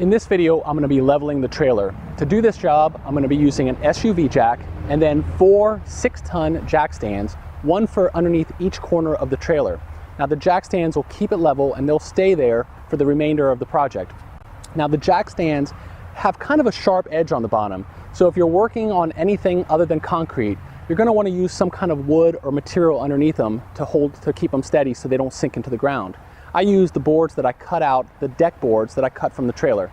In this video, I'm going to be leveling the trailer. To do this job, I'm going to be using an SUV jack and then 4 6-ton jack stands, one for underneath each corner of the trailer. Now the jack stands will keep it level and they'll stay there for the remainder of the project. Now the jack stands have kind of a sharp edge on the bottom, so if you're working on anything other than concrete, you're going to want to use some kind of wood or material underneath them to keep them steady so they don't sink into the ground. I use the boards that I cut out, the deck boards that I cut from the trailer.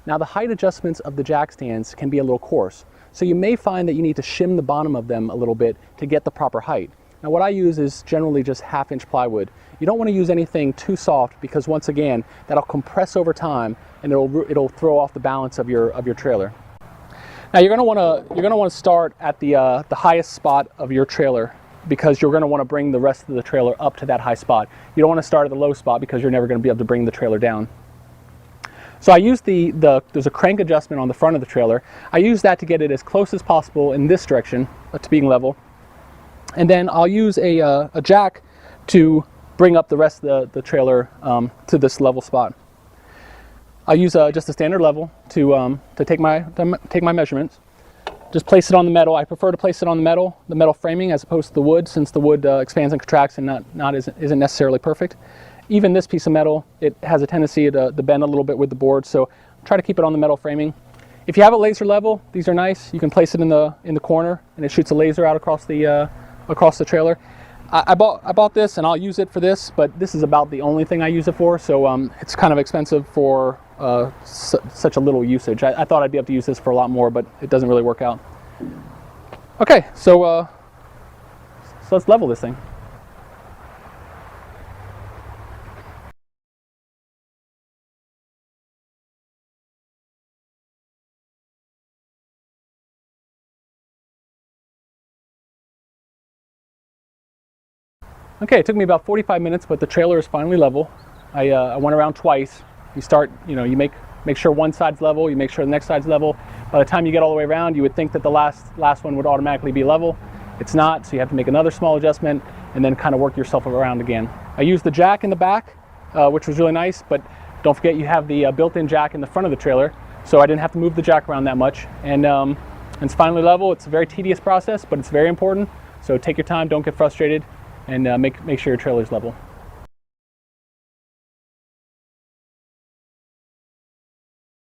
Now the height adjustments of the jack stands can be a little coarse, so you may find that you need to shim the bottom of them a little bit to get the proper height. Now what I use is generally just 1/2-inch plywood. You don't want to use anything too soft because once again, that'll compress over time and it'll throw off the balance of your trailer. Now you're going to want to start at the highest spot of your trailer, because you're going to want to bring the rest of the trailer up to that high spot. You don't want to start at the low spot because you're never going to be able to bring the trailer down. So I use there's a crank adjustment on the front of the trailer. I use that to get it as close as possible in this direction to being level. And then I'll use a jack to bring up the rest of the trailer to this level spot. I'll use just a standard level to take my measurements. Just place it on the metal. I prefer to place it on the metal framing as opposed to the wood, since the wood expands and contracts and isn't necessarily perfect. Even this piece of metal, it has a tendency to bend a little bit with the board, so try to keep it on the metal framing. If you have a laser level, these are nice. You can place it in the corner and it shoots a laser out across the trailer. I bought this and I'll use it for this, but this is about the only thing I use it for, so it's kind of expensive for such a little usage. I thought I'd be able to use this for a lot more, but it doesn't really work out. Okay, so let's level this thing. Okay, it took me about 45 minutes, but the trailer is finally level. I went around twice. You start, you make sure one side's level, you make sure the next side's level. By the time you get all the way around, you would think that the last one would automatically be level. It's not, so you have to make another small adjustment and then kind of work yourself around again. I used the jack in the back, which was really nice, but don't forget you have the built-in jack in the front of the trailer, so I didn't have to move the jack around that much. And it's finally level. It's a very tedious process, but it's very important. So take your time, don't get frustrated, and make sure your trailer's level.